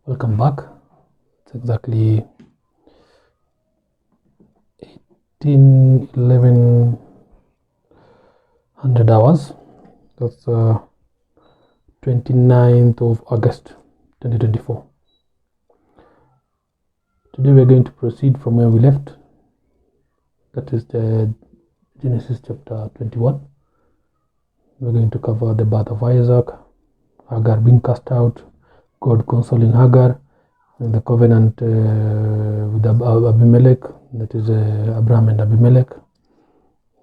Welcome back. It's exactly 1100 hours. That's 29th of August 2024. Today we're going to proceed from where we left. That is the Genesis chapter 21. We're going to cover the birth of Isaac, Hagar being cast out, God consoling Hagar, and the covenant with Abimelech, that is Abraham and Abimelech.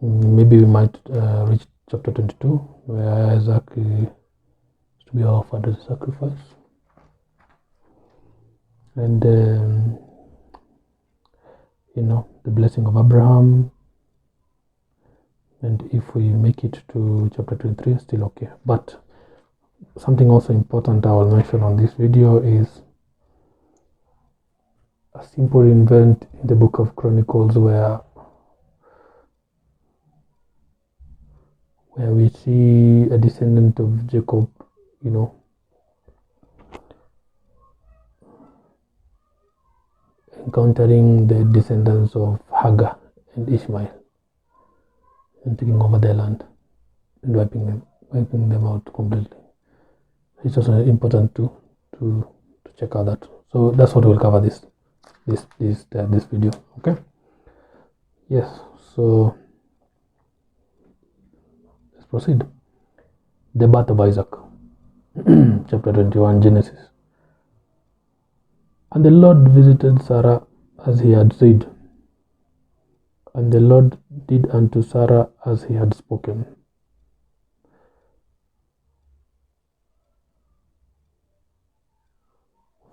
Maybe we might reach chapter 22, where Isaac is to be offered as a sacrifice. And, the blessing of Abraham. And if we make it to chapter 23, still okay. But something also important I will mention on this video is a simple event in the book of Chronicles where we see a descendant of Jacob, encountering the descendants of Hagar and Ishmael and taking over their land and wiping them out completely. It's also important to check out that. So that's what we'll cover this video. Okay. Yes. So let's proceed. The birth of Isaac, chapter 21, Genesis. And the Lord visited Sarah as he had said, and the Lord did unto Sarah as he had spoken.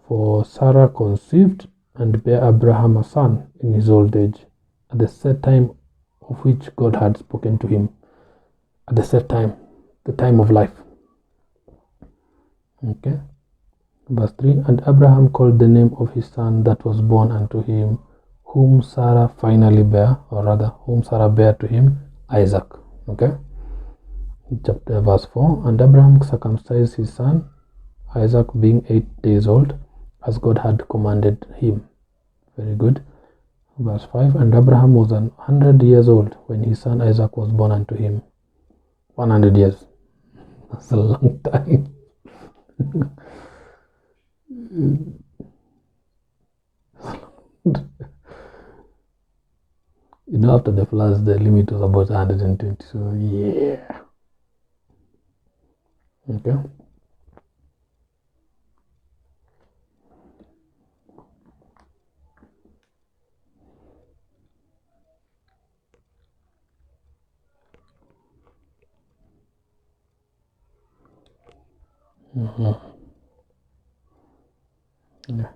For Sarah conceived and bare Abraham a son in his old age, at the set time of which God had spoken to him, at the set time, the time of life. Okay. Verse 3, and Abraham called the name of his son that was born unto him, whom Sarah finally bare, or rather, whom Sarah bare to him, Isaac. Okay. Chapter verse 4, and Abraham circumcised his son, Isaac, being 8 days old, as God had commanded him. Very good. Verse 5, and Abraham was 100 years old when his son Isaac was born unto him. 100 years. That's a long time. After the floods, the limit was about 120. So, yeah. Okay. Yeah.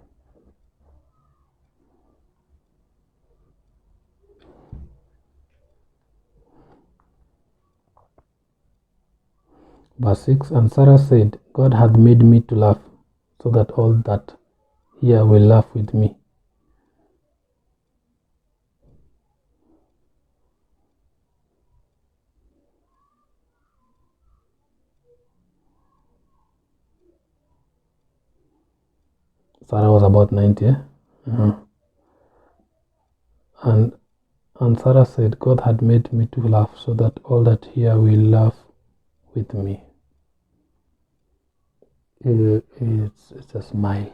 Verse 6, and Sarah said, God hath made me to laugh, so that all that hear will laugh with me. Sarah was about 90, eh? And Sarah said, God had made me to laugh, so that all that hear will laugh with me. It's a smile.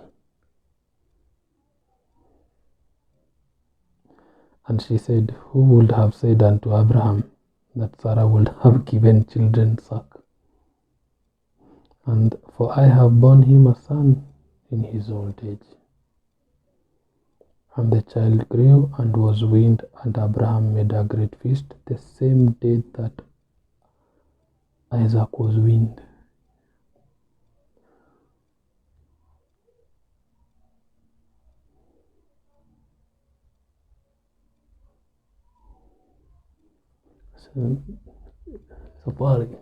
And she said, who would have said unto Abraham that Sarah would have given children suck? And for I have borne him a son in his old age. And the child grew and was weaned, and Abraham made a great feast the same day that Isaac was weaned. So party.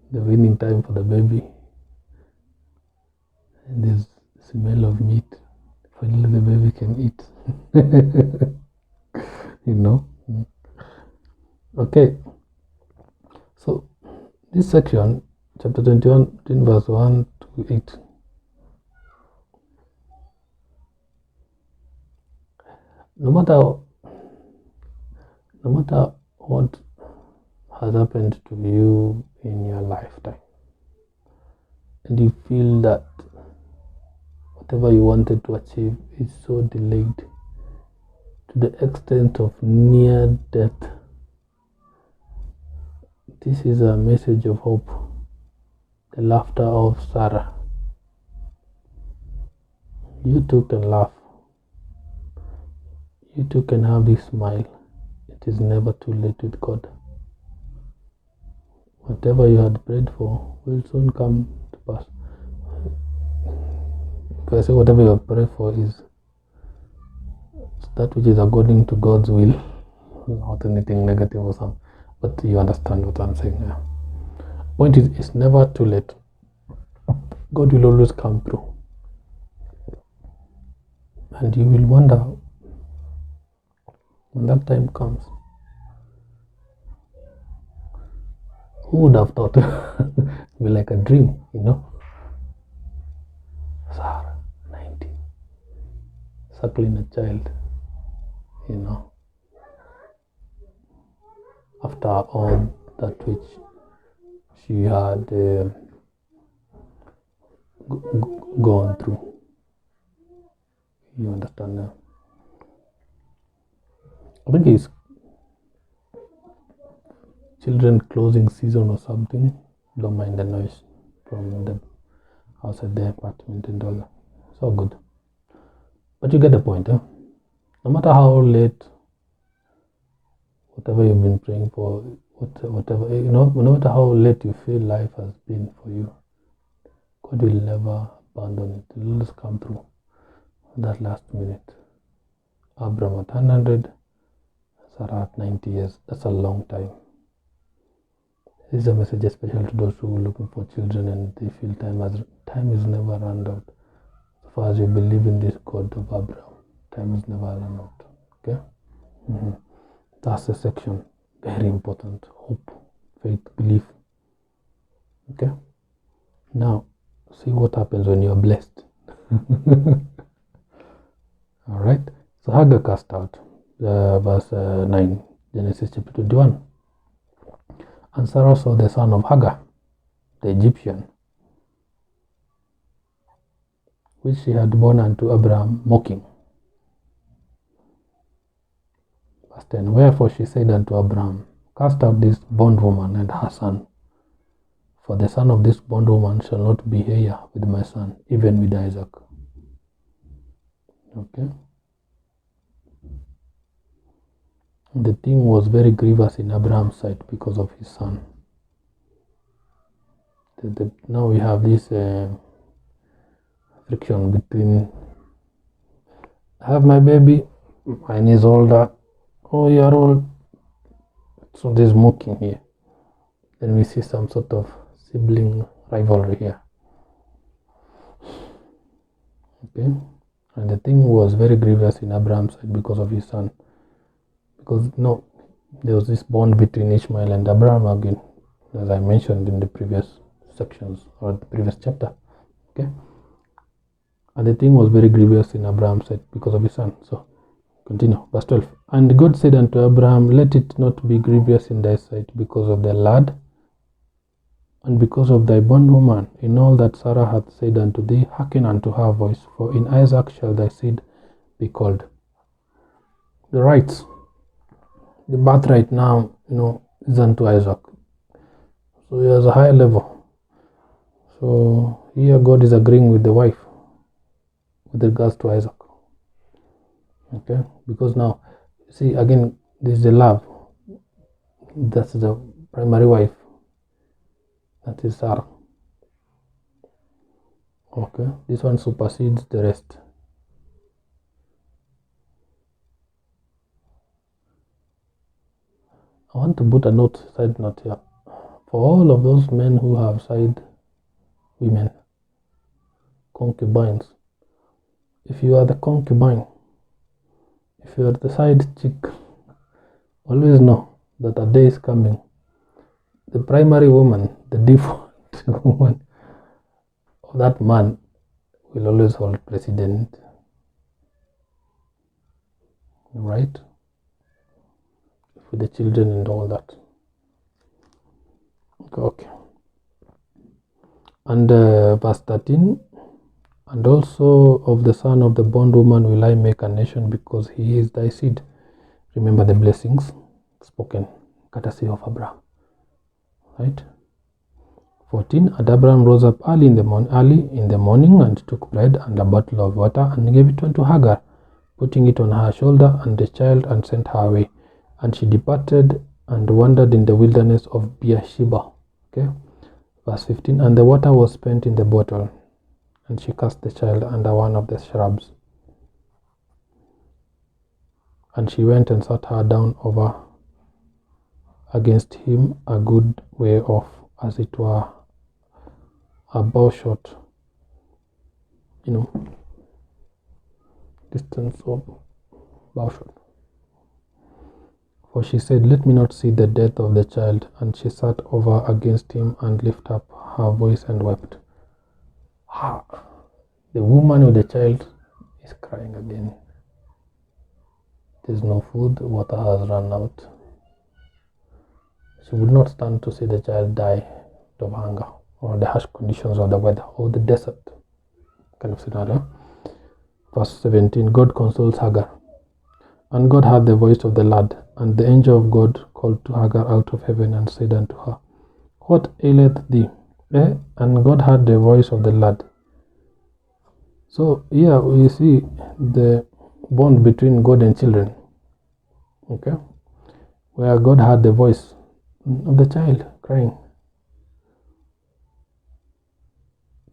The weaning time for the baby, and there's smell of meat. Finally, the baby can eat. Okay. So this section, chapter 21, verse 1 to 8. No matter what has happened to you in your lifetime, and you feel that whatever you wanted to achieve is so delayed to the extent of near death, this is a message of hope. The laughter of Sarah. You too can laugh. You too can have this smile. It is never too late with God. Whatever you had prayed for will soon come to pass. If I say whatever you have prayed for is that which is according to God's will, not anything negative or something, but you understand what I'm saying now. Point is, it's never too late. God will always come through. And you will wonder when that time comes, who would have thought? It would be like a dream, Sarah, 90, suckling a child, after all that which she had gone through. You understand now? I think it's children closing season or something. Don't mind the noise from the outside the apartment and all that. It's all good. But you get the point, huh? No matter how late, whatever you've been praying for, whatever, no matter how late you feel life has been for you, God will never abandon it. It will always come through that last minute. Abraham at 100, Sarah at 90 years. That's a long time. This is a message especially to those who are looking for children and they feel time is never run out. As far as you believe in this God of Abraham, time is never run out. Okay? That's the section. Very important. Hope, faith, belief. Okay? Now, see what happens when you're blessed. Alright? So Hagar cast out. Verse 9, Genesis chapter 21. And Sarah saw the son of Hagar, the Egyptian, which she had born unto Abraham, mocking. Verse 10. Wherefore she said unto Abraham, cast out this bondwoman and her son, for the son of this bondwoman shall not be heir with my son, even with Isaac. Okay. The thing was very grievous in Abraham's sight because of his son. Now we have this friction between, I have my baby, mine is older, oh you are old. So there's mocking here. Then we see some sort of sibling rivalry here. Okay. And the thing was very grievous in Abraham's sight because of his son. Because there was this bond between Ishmael and Abraham again, as I mentioned in the previous sections or the previous chapter. Okay. And the thing was very grievous in Abraham's sight because of his son. So continue. Verse 12. And God said unto Abraham, let it not be grievous in thy sight because of the lad and because of thy bondwoman. In all that Sarah hath said unto thee, hearken unto her voice, for in Isaac shall thy seed be called. The rights, the birthright now, is unto Isaac. So he has a higher level. So here God is agreeing with the wife with regards to Isaac. Okay, because now, see again, this is the love. That's the primary wife. That is Sarah. Okay, this one supersedes the rest. I want to put a side note here. For all of those men who have side women, concubines, if you are the concubine, if you are the side chick, always know that a day is coming the primary woman, the default woman of that man will always hold precedent, right? With the children and all that. Okay. And verse 13, and also of the son of the bondwoman will I make a nation, because he is thy seed. Remember the blessings spoken, courtesy of Abraham, right? 14, and Abraham rose up early in the morning and took bread and a bottle of water and gave it unto Hagar, putting it on her shoulder and the child, and sent her away. And she departed and wandered in the wilderness of Beersheba. Okay. Verse 15, and the water was spent in the bottle, and she cast the child under one of the shrubs. And she went and sat her down over against him a good way off, as it were a bow shot, distance of bow shot. For she said, let me not see the death of the child. And she sat over against him and lifted up her voice and wept. The woman with the child is crying again. There's no food, water has run out. She would not stand to see the child die of hunger, or the harsh conditions of the weather, or the desert kind of scenario. Verse 17, God consoles Hagar. And God heard the voice of the lad, and the angel of God called to Hagar out of heaven and said unto her, what aileth thee? And God heard the voice of the lad. So here we see the bond between God and children, okay, where God heard the voice of the child crying.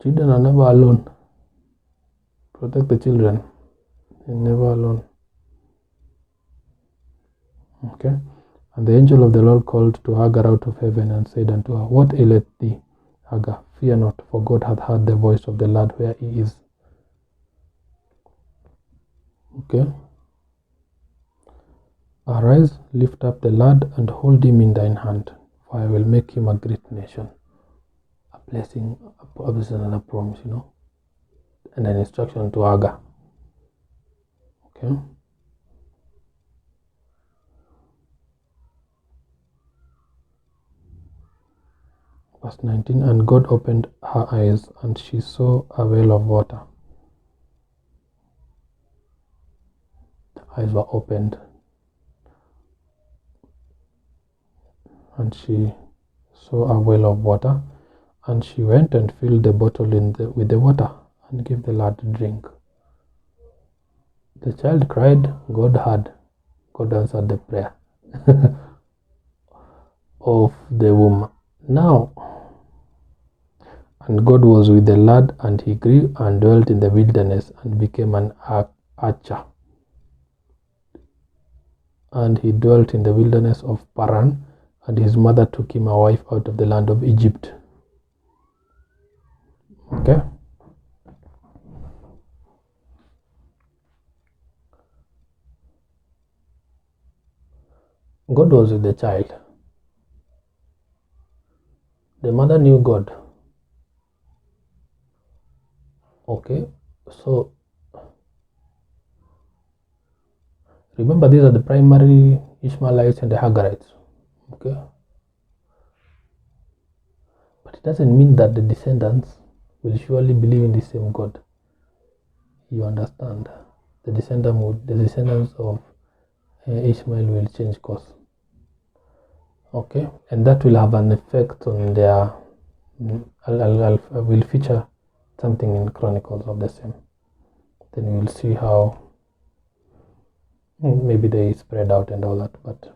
Children are never alone. Protect the children. They're never alone. Okay. And the angel of the Lord called to Hagar out of heaven and said unto her, what aileth thee, Hagar? Fear not, for God hath heard the voice of the lad where he is. Okay. Arise, lift up the lad, and hold him in thine hand, for I will make him a great nation. A blessing, a promise, and an instruction to Hagar. Okay. Verse 19, and God opened her eyes, and she saw a well of water. The eyes were opened, and she saw a well of water, and she went and filled the bottle with the water, and gave the lad to drink. The child cried, God heard. God answered the prayer of the woman. Now, and God was with the lad, and he grew and dwelt in the wilderness, and became an archer. And he dwelt in the wilderness of Paran, and his mother took him a wife out of the land of Egypt. Okay. God was with the child. The mother knew God. Okay, so remember, these are the primary Ishmaelites and the Hagarites. Okay, but it doesn't mean that the descendants will surely believe in the same God. You understand? The descendants of Ishmael will change course. Okay, and that will have an effect on their. I will feature something in Chronicles of the same. Then you will see how maybe they spread out and all that. But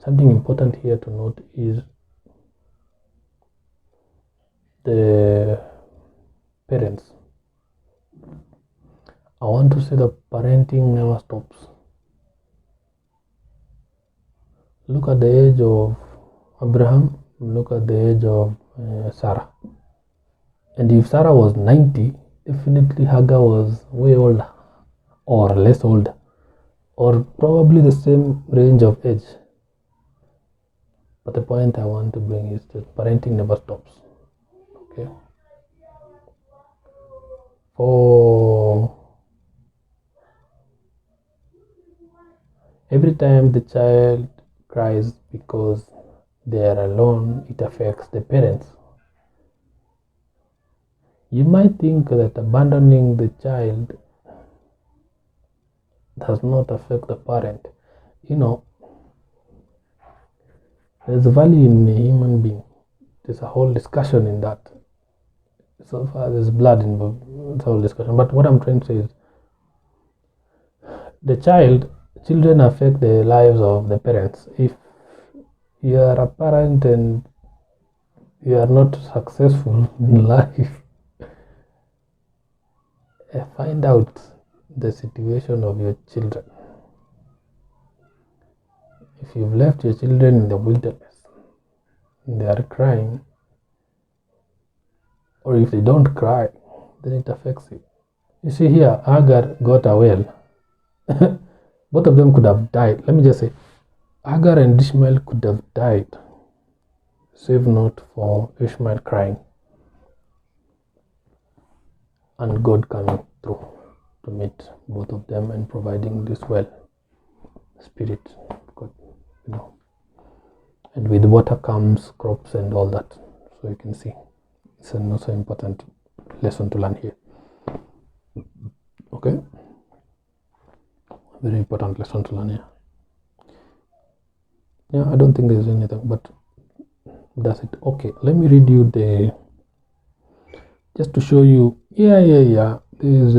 something important here to note is the parents. I want to say that parenting never stops. Look at the age of Abraham, look at the age of Sarah. And if Sarah was 90, definitely Hagar was way older, or less older, or probably the same range of age. But the point I want to bring is that parenting never stops. Okay. For every time the child cries because they are alone, it affects the parents. You might think that abandoning the child does not affect the parent. There's value in a human being. There's a whole discussion in that. So far, there's blood involved. It's a whole discussion. But what I'm trying to say is, children affect the lives of the parents. If you are a parent and you are not successful in life, find out the situation of your children. If you've left your children in the wilderness, they are crying, or if they don't cry, then it affects you. You see here, Hagar got a well. Both of them could have died. Let me just say, Hagar and Ishmael could have died, save not for Ishmael crying and God coming through to meet both of them and providing this well. Spirit, God, and with water comes crops and all that. So you can see it's an also important lesson to learn here. Okay, very important lesson to learn here. Yeah, I don't think there's anything, but that's it. Okay, let me read you just to show you. Yeah. There's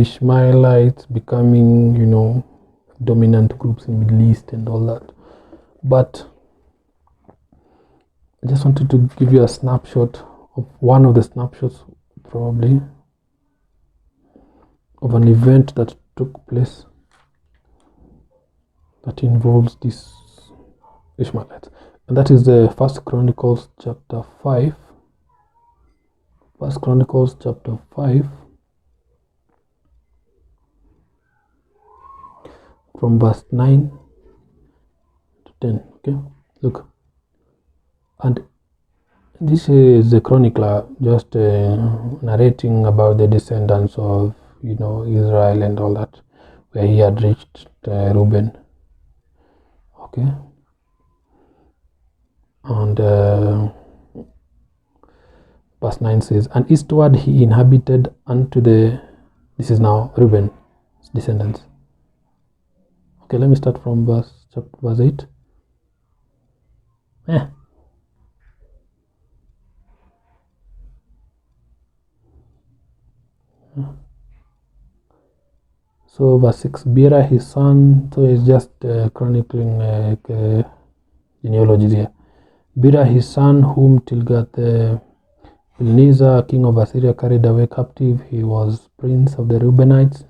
Ishmaelites becoming dominant groups in Middle East and all that. But I just wanted to give you a snapshot of one of the snapshots, probably, of an event that took place that involves these Ishmaelites. And that is the First Chronicles chapter 5. First Chronicles chapter 5, from verse 9 to 10. Okay, look. And this is the chronicler just narrating about the descendants of Israel and all that, where he had reached Reuben. Okay, and verse 9 says, and eastward he inhabited unto this is now Reuben's descendants. Okay, let me start from verse 8. So verse 6, Bera his son, so it's just chronicling genealogies here. Bera his son, whom Tilgath-Pilneser, king of Assyria, carried away captive. He was prince of the Reubenites,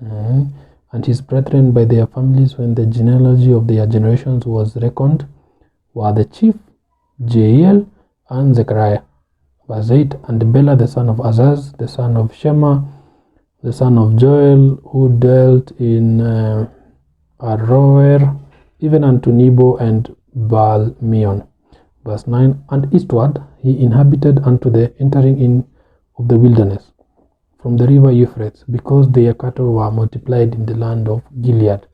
and his brethren by their families, when the genealogy of their generations was reckoned, were the chief Jeiel and Zechariah. Verse 8, and Bela the son of Azaz, the son of Shema, the son of Joel, who dwelt in Aroer, even unto Nebo and Baal-meon. Verse 9, and eastward he inhabited unto the entering in of the wilderness, from the river Euphrates, because their cattle were multiplied in the land of Gilead.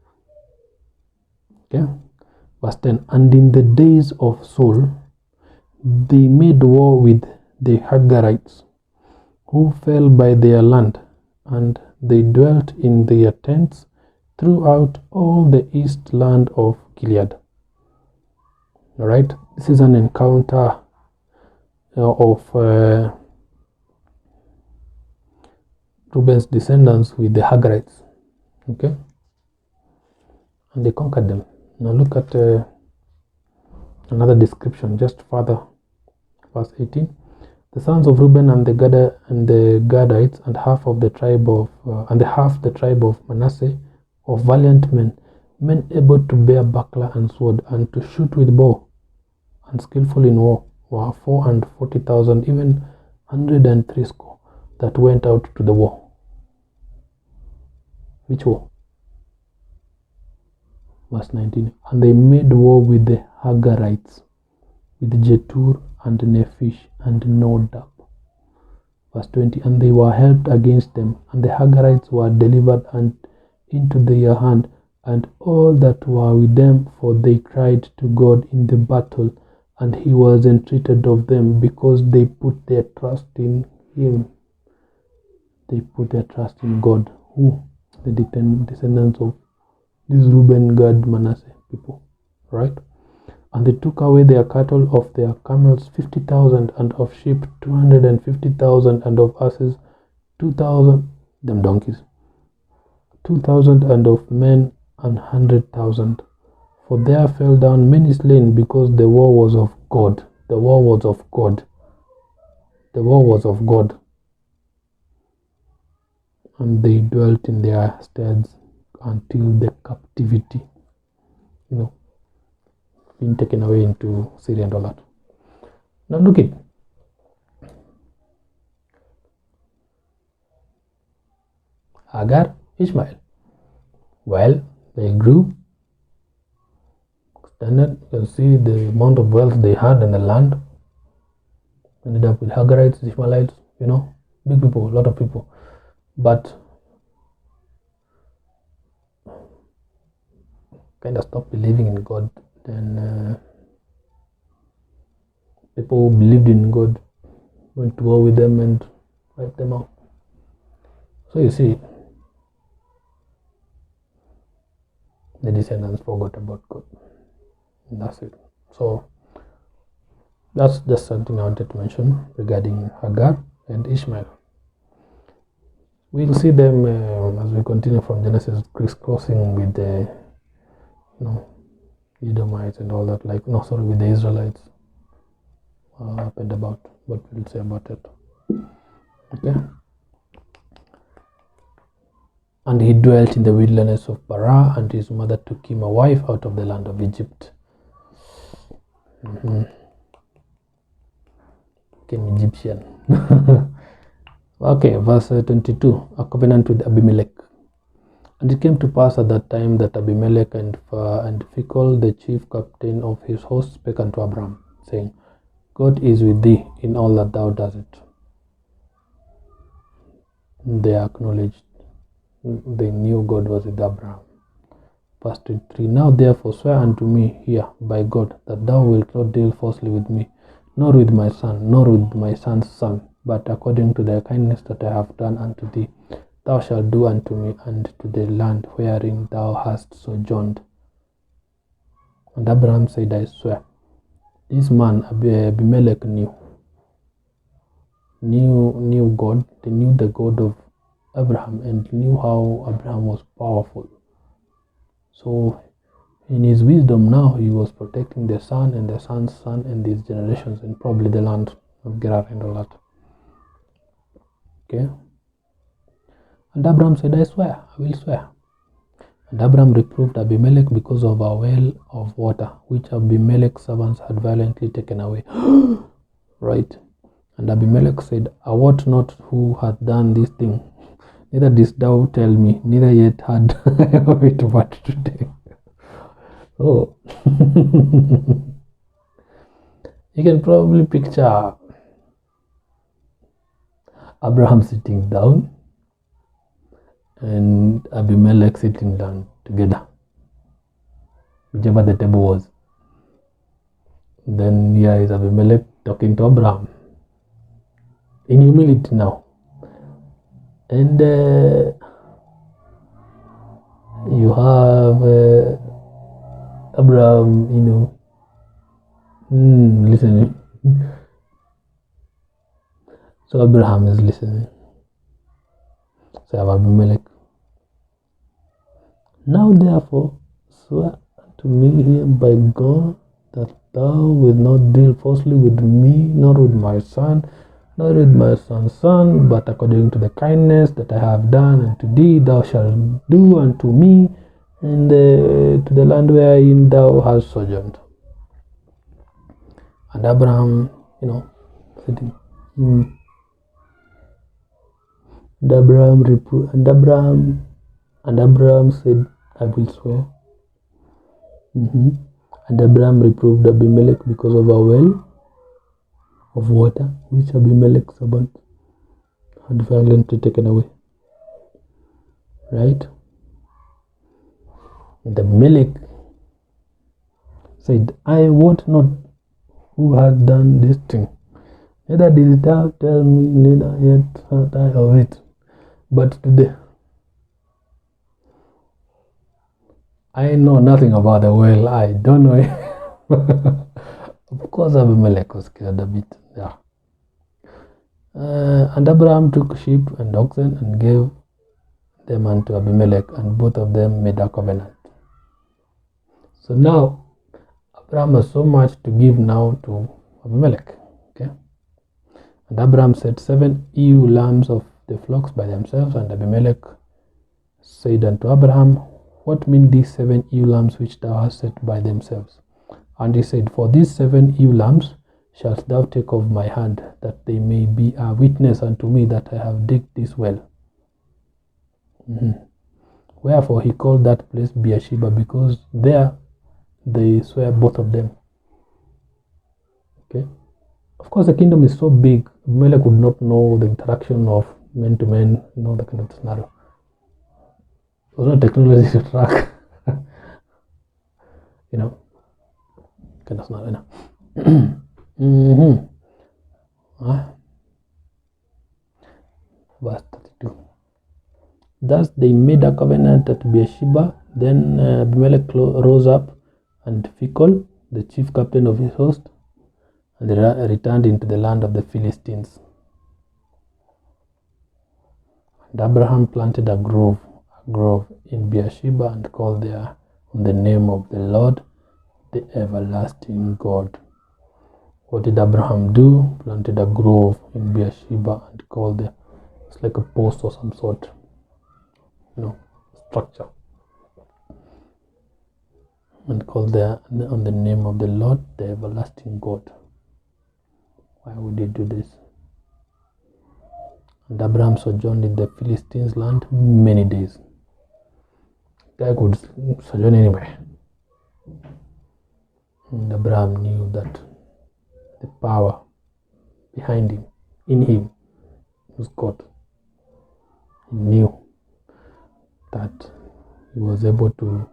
Okay. Verse 10, and in the days of Saul, they made war with the Hagarites, who fell by their land, and they dwelt in their tents throughout all the east land of Gilead. All right, this is an encounter of Reuben's descendants with the Hagarites. Okay, and they conquered them. Now look at another description just further. Verse 18. The sons of Reuben and the Gadites and half the tribe of Manasseh, of valiant men able to bear buckler and sword, and to shoot with bow, and skillful in war, were 440,000, even 130 that went out to the war. Which war? Verse 19. And they made war with the Hagarites, with Jetur and Nephish and Nodab. Verse 20, and they were helped against them, and the Hagarites were delivered into their hand, and all that were with them, for they cried to God in the battle, and he was entreated of them, because they put their trust in him. They put their trust in God. Who? The descendants of these Reuben, Gad, Manasseh people, right? And they took away their cattle, of their camels 50,000, and of sheep 250,000, and of asses 2,000, them donkeys 2,000, and of men 100,000. For there fell down many slain, because the war was of God. The war was of God. The war was of God. And they dwelt in their steads until the captivity, being taken away into Syria and all that. Now look it. Hagar, Ishmael. Well, they grew. Standard, you can see the amount of wealth they had in the land. Ended up with Hagarites, Ishmaelites, big people, a lot of people. But kind of stopped believing in God. Then people who believed in God went to war with them and wiped them out. So you see, the descendants forgot about God. And that's it. So that's just something I wanted to mention regarding Hagar and Ishmael. We'll see them as we continue from Genesis, crisscrossing with the Edomites and all that, with the Israelites up and about. What we'll say about it. Okay. And he dwelt in the wilderness of Parah, and his mother took him a wife out of the land of Egypt. Became Egyptian. Okay, verse 22, a covenant with Abimelech. And it came to pass at that time that Abimelech and Phicol, the chief captain of his host, spake unto Abram, saying, God is with thee in all that thou doest. They acknowledged, they knew God was with Abraham. Verse 23, now therefore swear unto me here by God, that thou wilt not deal falsely with me, nor with my son, nor with my son's son, but according to the kindness that I have done unto thee, thou shalt do unto me and to the land wherein thou hast sojourned. And Abraham said, I swear. This man Abimelech knew God. They knew the God of Abraham and knew how Abraham was powerful. So in his wisdom now, he was protecting the son and the son's son and these generations, and probably the land of Gerar and all that. Okay. And Abraham said, I swear, I will swear. And Abraham reproved Abimelech because of a well of water, which Abimelech's servants had violently taken away. Right. And Abimelech said, I wot not who hath done this thing. Neither didst thou tell me, neither yet had I of it but today. Oh. You can probably picture Abraham sitting down and Abimelech sitting down together, whichever the table was. Then here is Abimelech talking to Abraham in humility now. And you have Abraham, listening. So Abraham is listening. So I have Abimelech. Now therefore swear to me here by God that thou wilt not deal falsely with me, nor with my son, nor with my son's son, but according to the kindness that I have done unto thee, thou shalt do unto me, and to the land wherein thou hast sojourned. And Abraham, sitting. And Abraham said, I will swear. And Abraham reproved Abimelech because of a well of water which Abimelech's servant had violently taken away. Right? And Abimelech said, I wot not who had done this thing. Neither did thou tell me, neither yet heard I of it. But today I know nothing about the well. I don't know it. Of course, Abimelech was scared a bit. Yeah. And Abraham took sheep and oxen and gave them unto Abimelech, and both of them made a covenant. So now, Abraham has so much to give now to Abimelech. Okay. And Abraham set 7 ewe lambs of the flocks by themselves, and Abimelech said unto Abraham, what mean these 7 ewe lambs which thou hast set by themselves? And he said, for these 7 ewe lambs shalt thou take of my hand, that they may be a witness unto me that I have digged this well. Wherefore he called that place Beersheba, because there they swear both of them. Okay. Of course, the kingdom is so big, Abimelech would not know the interaction of men to men, that kind of scenario. There was no technology to track, kind of scenario. Verse 32. Thus they made a covenant at Beersheba. Then Abimelech rose up, and Phicol, the chief captain of his host, and they returned into the land of the Philistines. And Abraham planted a grove in Beersheba, and called there on the name of the Lord, the everlasting God. What did Abraham do? Planted a grove in Beersheba and called there. It's like a post or some sort, structure. And called there on the name of the Lord, the everlasting God. Why would he do this? And Abraham sojourned in the Philistines' land many days. Guy could sojourn anywhere. And Abraham knew that the power behind him, in him, was God. He knew that he was able to,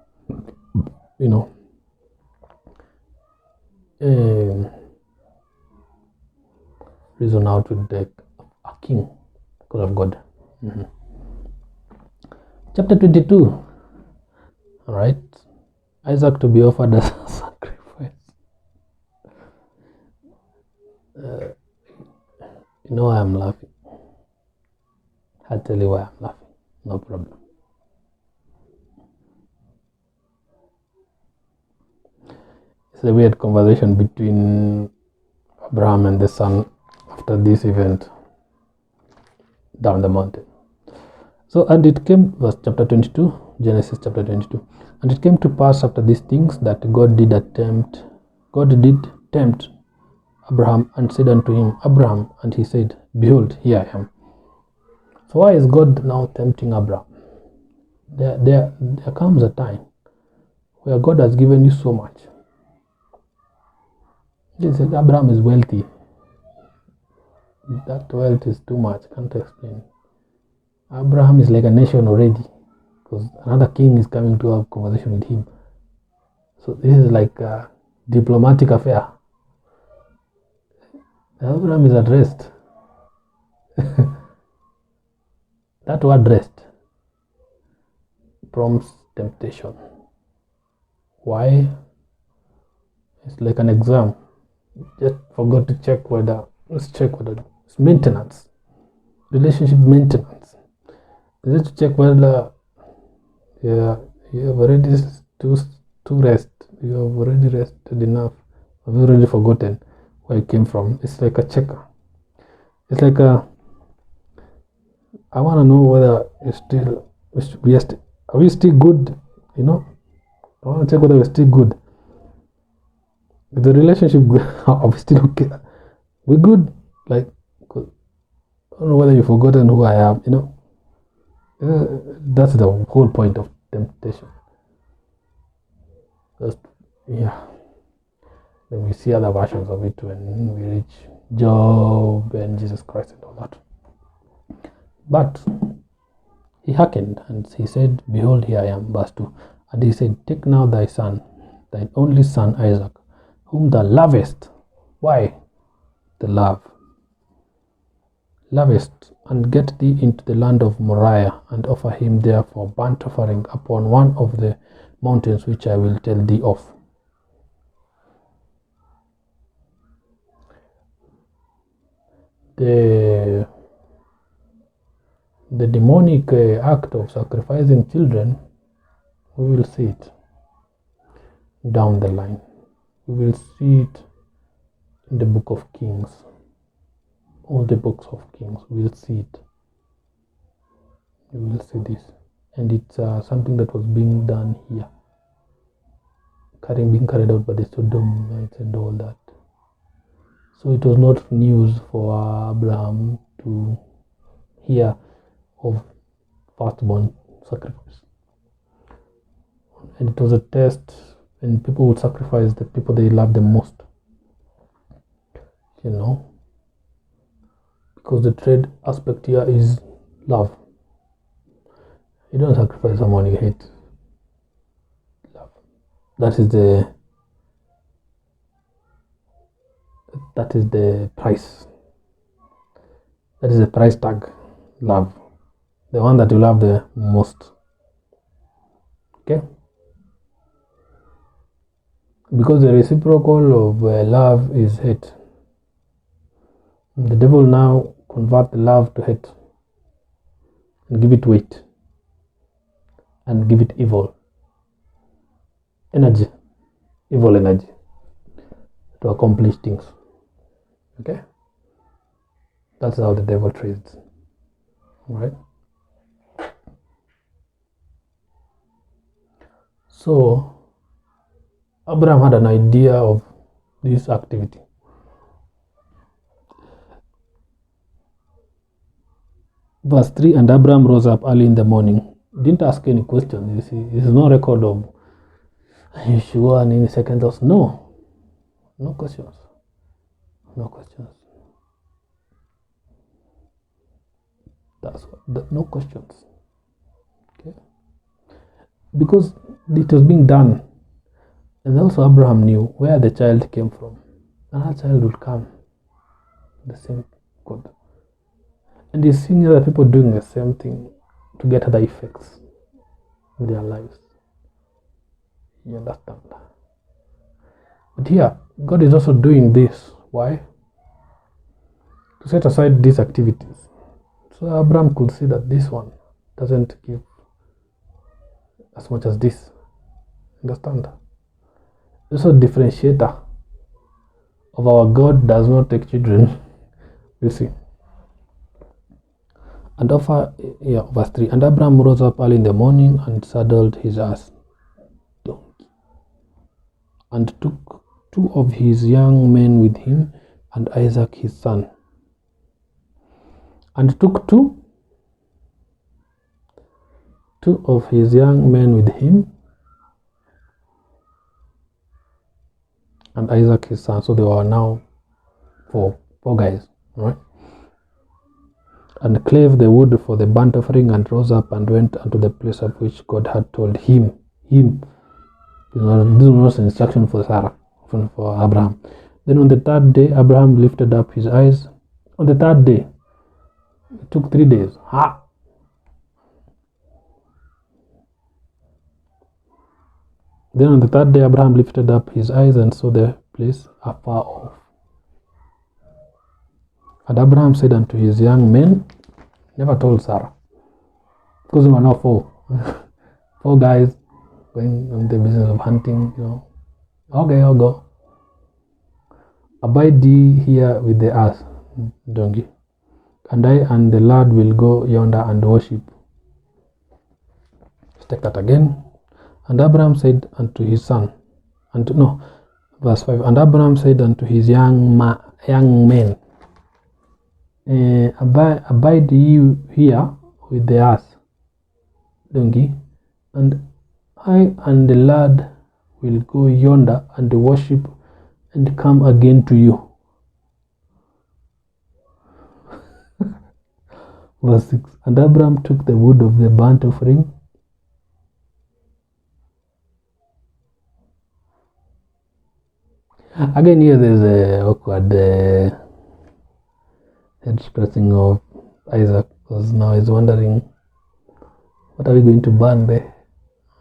reason out with a king because of God. Chapter 22. All right, Isaac to be offered as a sacrifice. You know why I'm laughing? I'll tell you why I'm laughing. No problem. It's a weird conversation between Abraham and the son after this event down the mountain. So, and it came, verse chapter 22, Genesis chapter 22. And it came to pass after these things that God did tempt Abraham, and said unto him, Abraham, and he said, behold, here I am. So why is God now tempting Abraham? There comes a time where God has given you so much. He said, Abraham is wealthy. That wealth is too much, can't explain. Abraham is like a nation already, because another king is coming to have a conversation with him. So this is like a diplomatic affair. Abraham is at rest. That word rest prompts temptation. Why? It's like an exam. Just forgot to check whether, it's maintenance. Relationship maintenance. Just to check whether you have already to rest. You have already rested enough. Have you already forgotten where it came from? It's like a checker. It's like I want to know whether are we still good? I want to check whether we're still good. The relationship, are we still okay? We're good. Like, I don't know whether you've forgotten who I am. That's the whole point of temptation. Then we see other versions of it when we reach Job and Jesus Christ and all that. But he hearkened, and he said, Behold, here I am. Verse 2. And he said, Take now thy son, thine only son Isaac, whom thou lovest. Why? The love. Lovest, and get thee into the land of Moriah, and offer him there for burnt offering upon one of the mountains which I will tell thee of. The demonic act of sacrificing children, we will see it down the line. We will see it in the book of Kings. All the books of Kings, we will see it. We will see this. And it's something that was being done here. Being carried out by the Sodomites and all that. So it was not news for Abraham to hear of firstborn sacrifice. And it was a test, and people would sacrifice the people they love the most. Because the trade aspect here is love. You don't sacrifice someone you hate. Love. That is the price. That is the price tag. Love. The one that you love the most. Okay? Because the reciprocal of love is hate. The devil now convert the love to hate and give it weight and give it evil energy, to accomplish things. Okay? That's how the devil trades. Alright? So, Abraham had an idea of this activity. Verse 3, and Abraham rose up early in the morning. Didn't ask any questions. You see, there is no record of, are you sure, and any second thoughts? No questions. No questions. That's what, no questions. Okay? Because it was being done. And also Abraham knew where the child came from. Another child would come. The same God. And he's seeing other people doing the same thing to get other effects in their lives. You understand? But here, God is also doing this. Why? To set aside these activities. So Abraham could see that this one doesn't give as much as this. Understand? Also, differentiator of our God does not take children. We'll see. And verse 3. And Abraham rose up early in the morning and saddled his ass, donkey, and took 2 of his young men with him, and Isaac his son. And took two of his young men with him, and Isaac his son. So there were now four guys, right? And clave the wood for the burnt offering, and rose up and went unto the place of which God had told him. This was an instruction for Sarah, for Abraham. Then on the 3rd day, Abraham lifted up his eyes. On the 3rd day, it took 3 days. Then on the 3rd day, Abraham lifted up his eyes and saw the place afar off. And Abraham said unto his young men, never told Sarah, because there were now 4 guys going on the business of hunting, Okay, I'll go. Abide ye here with the ass, donkey, and I and the lad will go yonder and worship. Let's take that again. And Abraham said unto his son, verse 5, and Abraham said unto his young men, abide ye here with the ass, donkey, and I and the lad will go yonder and worship and come again to you. Verse 6. And Abraham took the wood of the burnt offering again. Here there's a awkward head scratching of Isaac, because now he's wondering, what are we going to burn there?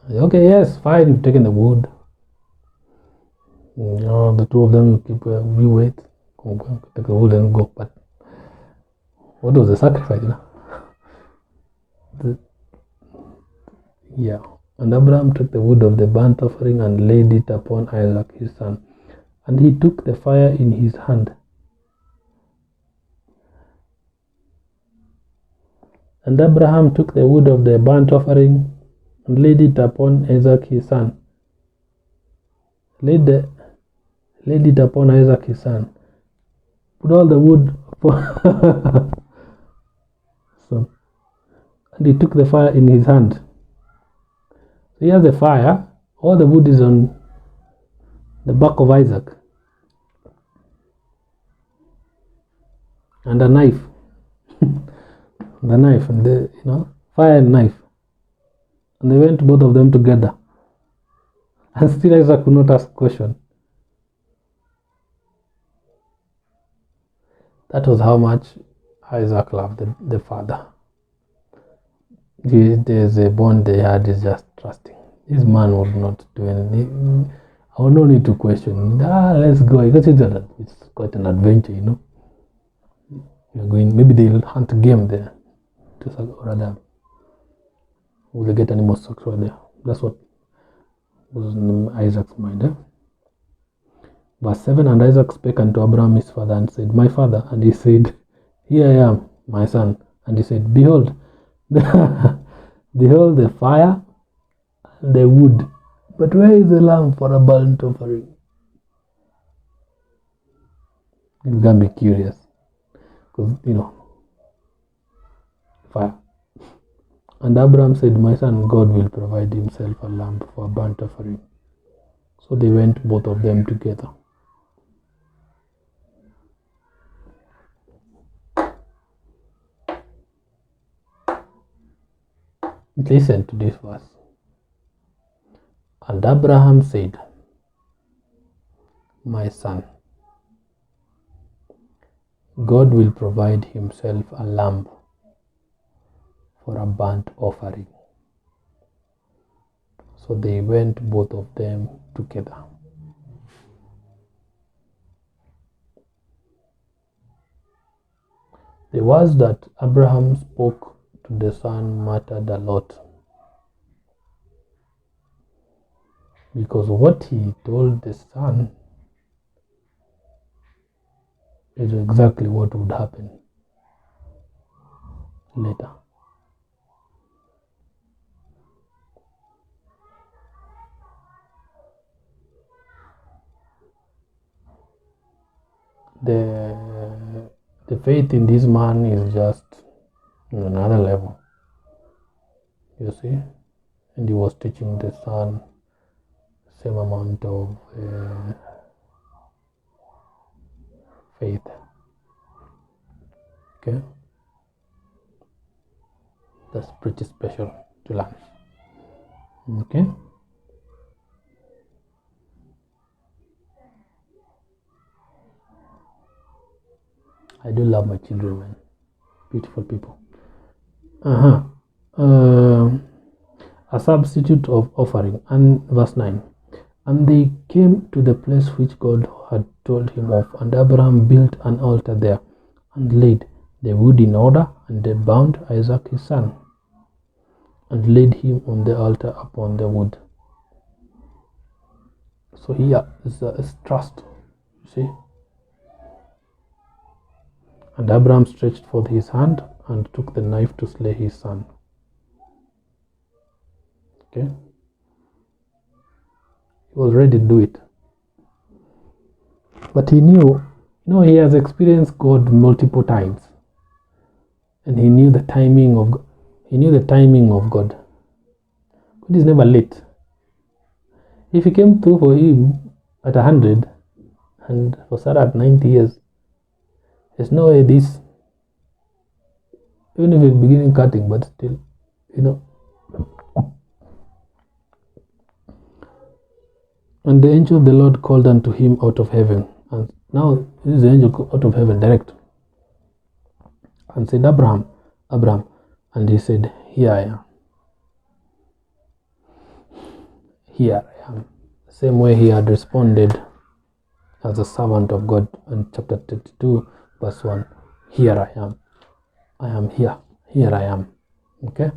Okay, yes, fine, you've taken the wood. The two of them, you keep, we wait, take the wood and go. But what was the sacrifice? Yeah. And Abraham took the wood of the burnt offering and laid it upon Isaac his son. And he took the fire in his hand. And Abraham took the wood of the burnt offering and laid it upon Isaac his son. Laid it upon Isaac his son. Put all the wood upon so, and he took the fire in his hand. So here's the fire. All the wood is on the back of Isaac. And a knife. The knife and the fire and knife. And they went both of them together. And still Isaac could not ask question. That was how much Isaac loved the father. There's a bond they had, is just trusting. This man would not do anything. I would not need to question. Let's go. Because it's quite an adventure, You're going, maybe they'll hunt game there. Or rather, will they get animals sexual there? That's what was in Isaac's mind. Verse 7. And Isaac spake unto Abraham his father and said, My father. And he said, Here I am, my son. And he said, Behold, behold the fire and the wood, but where is the lamb for a burnt offering? You can be curious, because fire. And Abraham said, My son, God will provide himself a lamb for a burnt offering. So they went both of them together. Listen to this verse. And Abraham said, My son, God will provide himself a lamb for a burnt offering. So they went both of them together. The words that Abraham spoke to the son mattered a lot, because what he told the son is exactly what would happen later. The faith in this man is just another level, you see. And he was teaching the son same amount of faith. Okay, that's pretty special to learn. Okay. I do love my children, man. Beautiful people. A substitute of offering. And verse 9. And they came to the place which God had told him of, and Abraham built an altar there, and laid the wood in order, and they bound Isaac his son, and laid him on the altar upon the wood. So here is trust, you see. And Abraham stretched forth his hand and took the knife to slay his son. Okay? He was ready to do it. But he knew, he has experienced God multiple times. And he knew the timing of God. God is never late. If he came through for him at 100, And for Sarah at 90 years, there's no way this, even if it's beginning cutting, but still, And the angel of the Lord called unto him out of heaven. And now this is the angel out of heaven direct. And said, Abraham, Abraham. And he said, Here I am. Here I am. Same way he had responded as a servant of God in chapter 32, verse 1. Here I am. I am here. Here I am. Okay?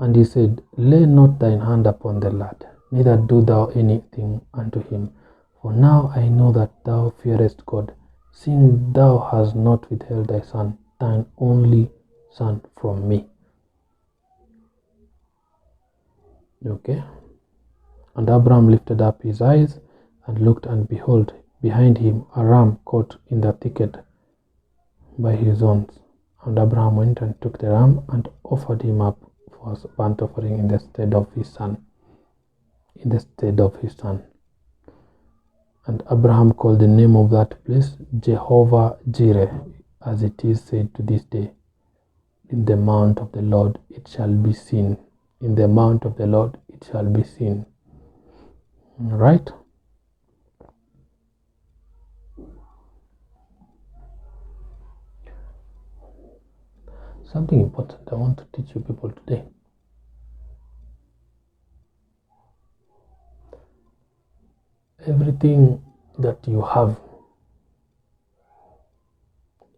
And he said, Lay not thine hand upon the lad, neither do thou anything unto him. For now I know that thou fearest God, seeing thou hast not withheld thy son, thine only son, from me. Okay? And Abraham lifted up his eyes and looked, and behold, behind him a ram caught in the thicket by his horns. And Abraham went and took the ram and offered him up for a burnt offering in the stead of his son. And Abraham called the name of that place Jehovah Jireh, as it is said to this day, In the mount of the Lord it shall be seen. In the mount of the Lord it shall be seen. Right? Something important I want to teach you people today. Everything that you have,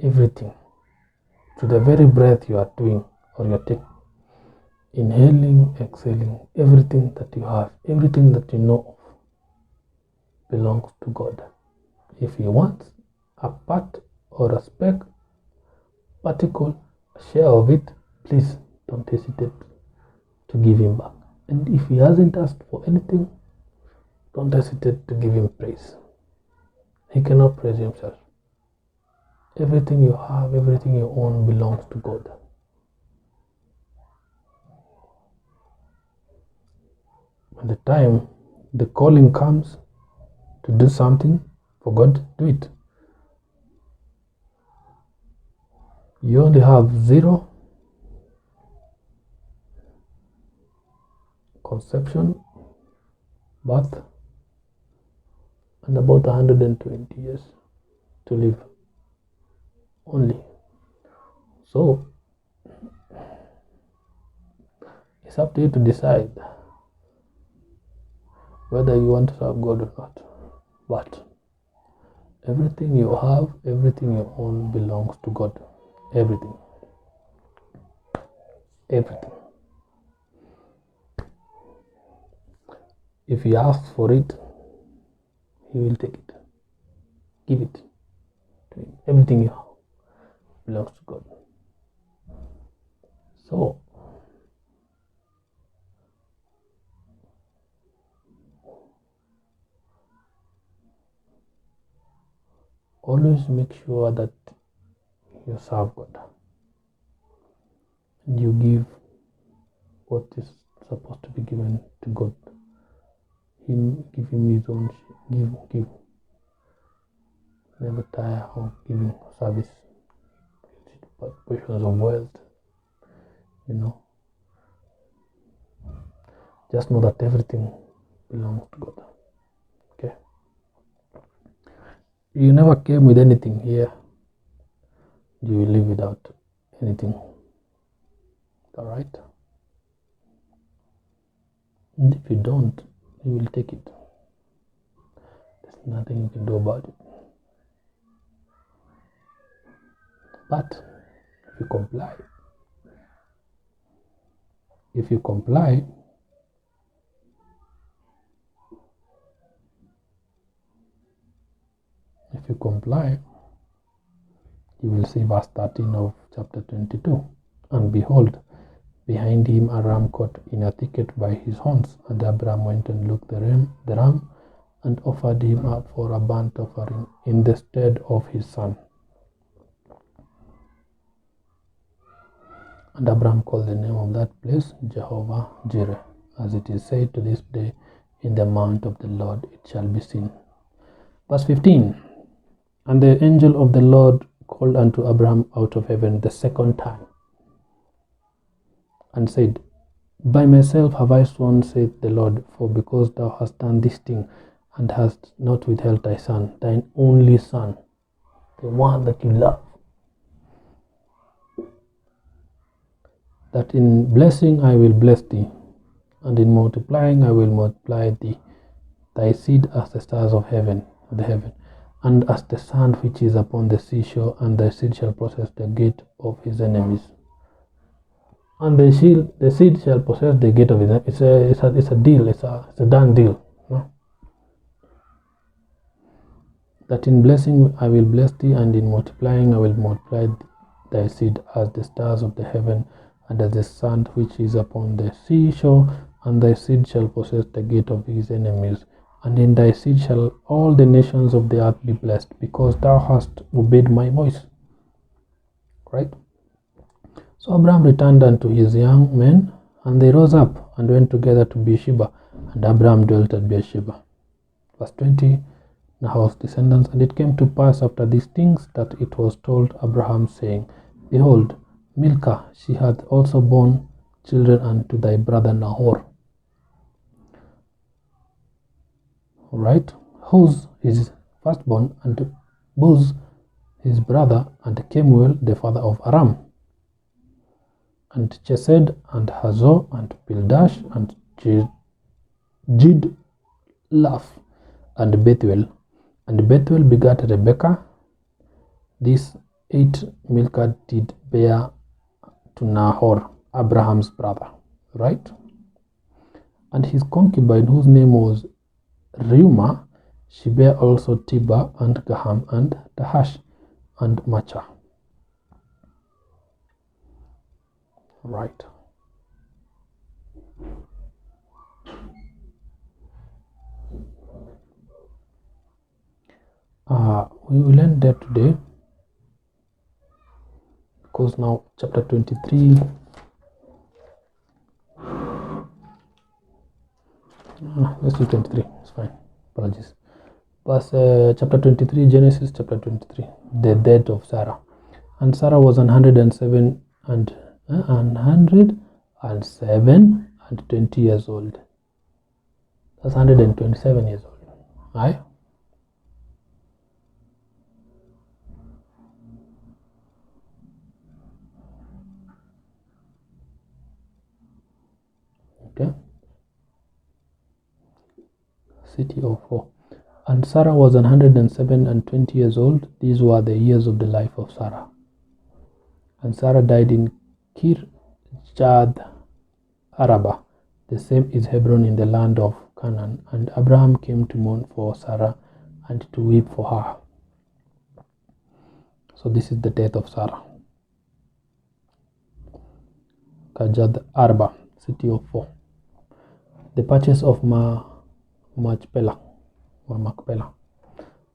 everything, to the very breath you are doing or you are taking, inhaling, exhaling, everything that you have, everything that you know of belongs to God. If He wants a part or a speck, particle, a share of it, please don't hesitate to give Him back. And if He hasn't asked for anything, don't hesitate to give Him praise. He cannot praise Himself. Everything you have, everything you own belongs to God. When the time, the calling comes to do something for God, do it. You only have 0 conception, birth, and about 120 years to live only. So it's up to you to decide whether you want to serve God or not. But everything you have, everything you own belongs to God. Everything. Everything. If He asks for it, He will take it. Give it to Him. Everything you have belongs to God. So, always make sure that you serve God and you give what is supposed to be given to God. Give Him His own. Give. Never tire of giving service. Portions of wealth. Just know that everything belongs to God. Okay? You never came with anything here. You will live without anything. Alright? And if you don't, you will take it. There's nothing you can do about it. But if you comply, you will see verse 13 of chapter 22. And behold, behind him a ram caught in a thicket by his horns. And Abraham went and looked the ram, and offered him up for a burnt offering in the stead of his son. And Abraham called the name of that place Jehovah Jireh, as it is said to this day, In the mount of the Lord it shall be seen. Verse 15. And the angel of the Lord called unto Abraham out of heaven the second time, and said, By myself have I sworn, saith the Lord, for because thou hast done this thing, and hast not withheld thy son, thine only son, the one that you love, that in blessing I will bless thee, and in multiplying I will multiply thee, thy seed as the stars of heaven, and as the sand which is upon the seashore, and thy seed shall possess the gate of his enemies. And the seed shall possess the gate of his enemies. It's a deal. It's a done deal. No? That in blessing I will bless thee, and in multiplying I will multiply thy seed as the stars of the heaven, and as the sand which is upon the seashore, and thy seed shall possess the gate of his enemies. And in thy seed shall all the nations of the earth be blessed, because thou hast obeyed my voice. Right? So Abraham returned unto his young men, and they rose up and went together to Beersheba, and Abraham dwelt at Beersheba. Verse 20, Nahor's descendants. And it came to pass after these things that it was told Abraham, saying, Behold, Milcah, she hath also borne children unto thy brother Nahor. Alright, Huz his firstborn, and Buz his brother, and Kemuel the father of Aram, and Chesed, and Hazor, and Pildash, and Jidlaph, and Bethuel. And Bethuel begat Rebekah. These 8 Milcah did bear to Nahor, Abraham's brother. Right? And his concubine, whose name was Reumah, she bare also Tiba, and Gaham, and Tahash, and Macha. Right. We will end there today, because now chapter 23. Let's do 23. It's fine. Apologies. Verse chapter 23, Genesis chapter 23. The death of Sarah. And Sarah was 107 and 20 years old. That's 127 years old. Aye. Okay. City of 4. And Sarah was 107 and 20 years old. These were the years of the life of Sarah. And Sarah died in Kirjath Araba. The same is Hebron in the land of Canaan. And Abraham came to mourn for Sarah and to weep for her. So this is the death of Sarah. Kirjath Arba, city of 4. The purchase of Machpelah.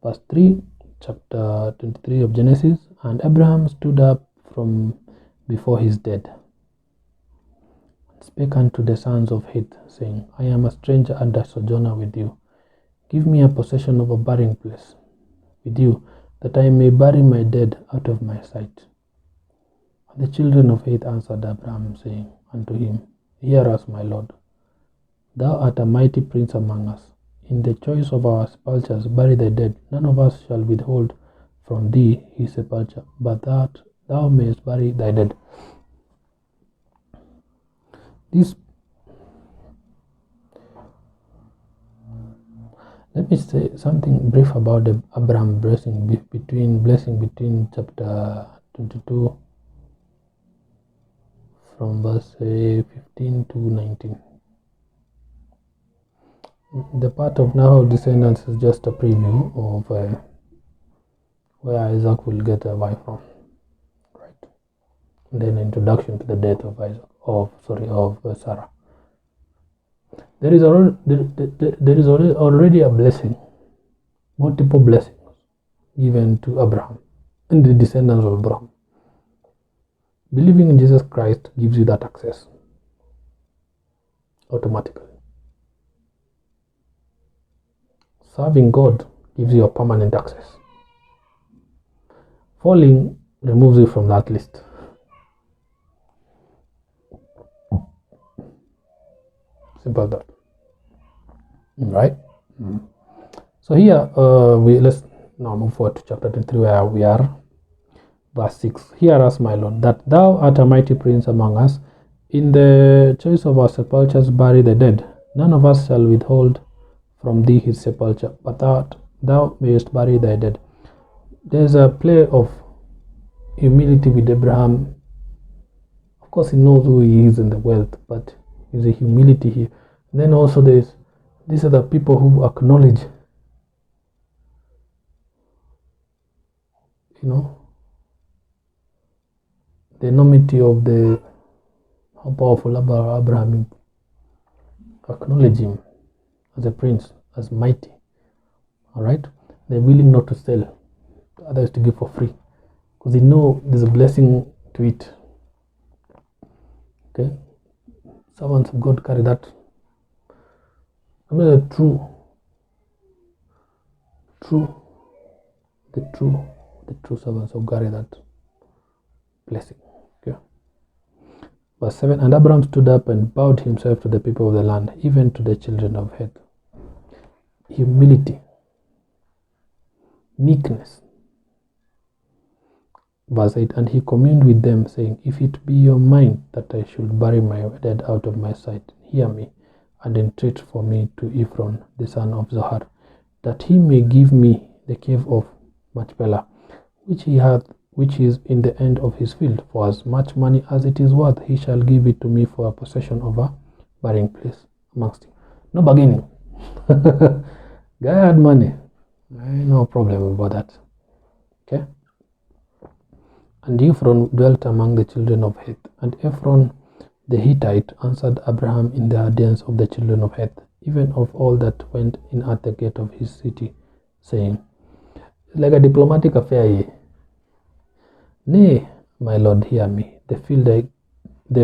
Verse 3, chapter 23 of Genesis. And Abraham stood up from before his dead, and spake unto the sons of Heth, saying, I am a stranger and a sojourner with you. Give me a possession of a burying place with you, that I may bury my dead out of my sight. And the children of Heth answered Abraham, saying unto him, Hear us, my lord. Thou art a mighty prince among us. In the choice of our sepulchres bury thy dead. None of us shall withhold from thee his sepulchre, but that thou mayest bury thy dead. Let me say something brief about the Abraham blessing between chapter 22 from verse 15 to 19. The part of Nahor descendants is just a preview of where Isaac will get a wife from, right? And then introduction to the death of Sarah. There is already a blessing, multiple blessings given to Abraham and the descendants of Abraham. Believing in Jesus Christ gives you that access automatically. Serving God gives you a permanent access. Falling removes you from that list. Simple as that. Right? So here let's now move forward to chapter 23 where we are. Verse 6. Hear us, my Lord, that thou art a mighty prince among us. In the choice of our sepulchres bury the dead. None of us shall withhold from thee his sepulchre, but thou mayest bury thy dead. There's a play of humility with Abraham. Of course, he knows who he is in the wealth, but there's a humility here. And then also these are the people who acknowledge, the enormity of how powerful Abraham is. Acknowledge him as a prince, as mighty. Alright? They're willing not to sell, others to give for free, because they know there's a blessing to it. Okay? Servants of God carry that. I mean, the true servants of God carry that blessing. Okay. Verse 7. And Abraham stood up and bowed himself to the people of the land, even to the children of Heth. Humility, meekness. Verse 8. And he communed with them, saying, If it be your mind that I should bury my dead out of my sight, hear me, and entreat for me to Ephron, the son of Zohar, that he may give me the cave of Machpelah, which he hath, which is in the end of his field. For as much money as it is worth, he shall give it to me for a possession of a burying place amongst you. No bargaining. Guy had money. No problem about that. Okay. And Ephron dwelt among the children of Heth. And Ephron the Hittite answered Abraham in the audience of the children of Heth, even of all that went in at the gate of his city, saying, it's like a diplomatic affair here. Nay, my Lord, hear me. The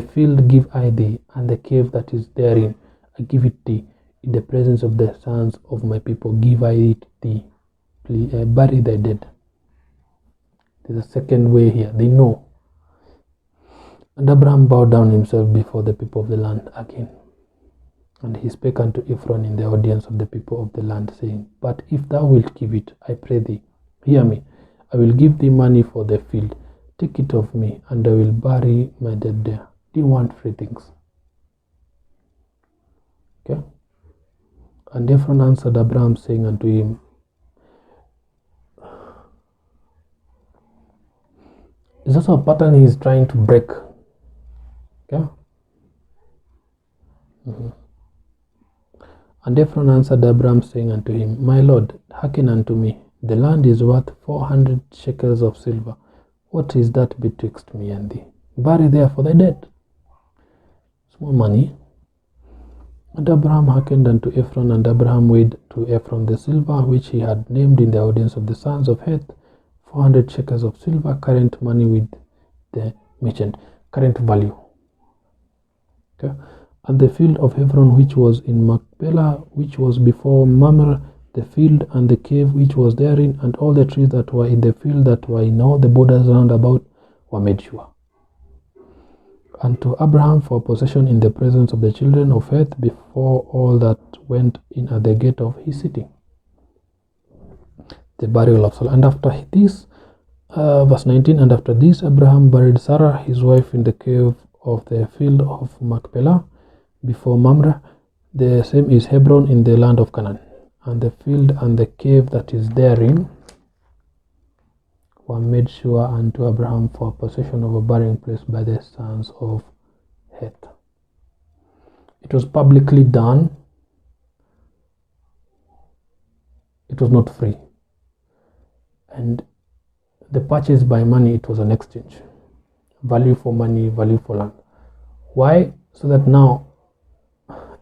field give I thee, and the cave that is therein I give it thee. In the presence of the sons of my people give I it thee. Bury thy dead. There's a second way here. They know. And Abraham bowed down himself before the people of the land again. And he spake unto Ephron in the audience of the people of the land, saying, But if thou wilt give it, I pray thee, hear me. I will give thee money for the field. Take it of me, and I will bury my dead there. Do you want free things? Okay. And Ephron answered Abraham, saying unto him, it's also a pattern he is trying to break. Okay. And Ephron answered Abraham, saying unto him, My Lord, hearken unto me. The land is worth 400 shekels of silver. What is that betwixt me and thee? Bury therefore thy dead. Small money. And Abraham hearkened unto Ephron, and Abraham weighed to Ephron the silver which he had named in the audience of the sons of Heth, 400 shekels of silver, current money with the merchant, current value. Okay. And the field of Ephron which was in Machpelah, which was before Mamre, the field and the cave which was therein, and all the trees that were in the field that were in all the borders round about, were made sure. And to Abraham for possession in the presence of the children of Heth, before all that went in at the gate of his city. The burial of Saul. And after this, verse 19, and after this Abraham buried Sarah his wife in the cave of the field of Machpelah, before Mamre. The same is Hebron in the land of Canaan. And the field and the cave that is therein were made sure unto Abraham for possession of a burying place by the sons of Heth. It was publicly done. It was not free. And the purchase by money, it was an exchange. Value for money, value for land. Why? So that now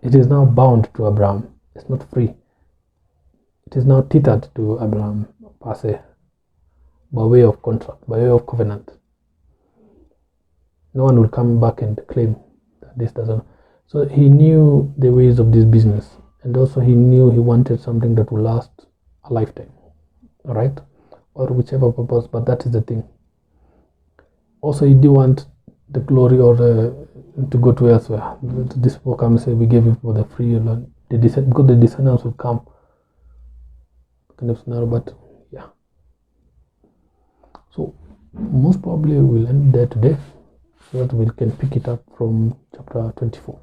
it is now bound to Abraham. It's not free. It is now tethered to Abraham per se, by way of contract, by way of covenant. No one will come back and claim that this doesn't. So he knew the ways of this business, and also he knew he wanted something that will last a lifetime. all right, or whichever purpose. But that is the thing. Also, you do want the glory or to go to elsewhere. This people come and say, we gave you for the free land, because the descendants will come. Kind of scenario, but yeah. So most probably we'll end there today, so that we can pick it up from chapter 24.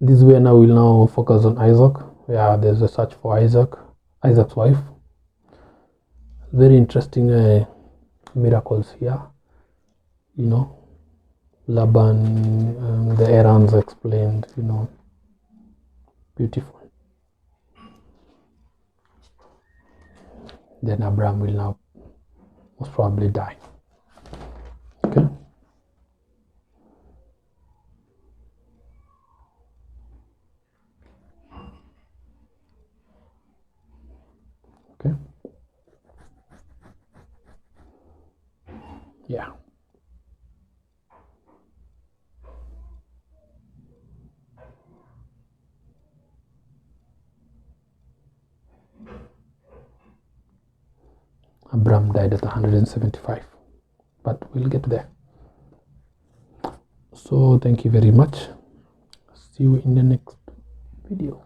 This way now we'll now focus on Isaac. Yeah, there's a search for Isaac's wife. Very interesting miracles here. You know, Laban, the errands explained. You know, beautiful. Then Abraham will now most probably die. Okay. Okay. Yeah. Abraham died at 175, but we'll get there. So thank you very much. See you in the next video.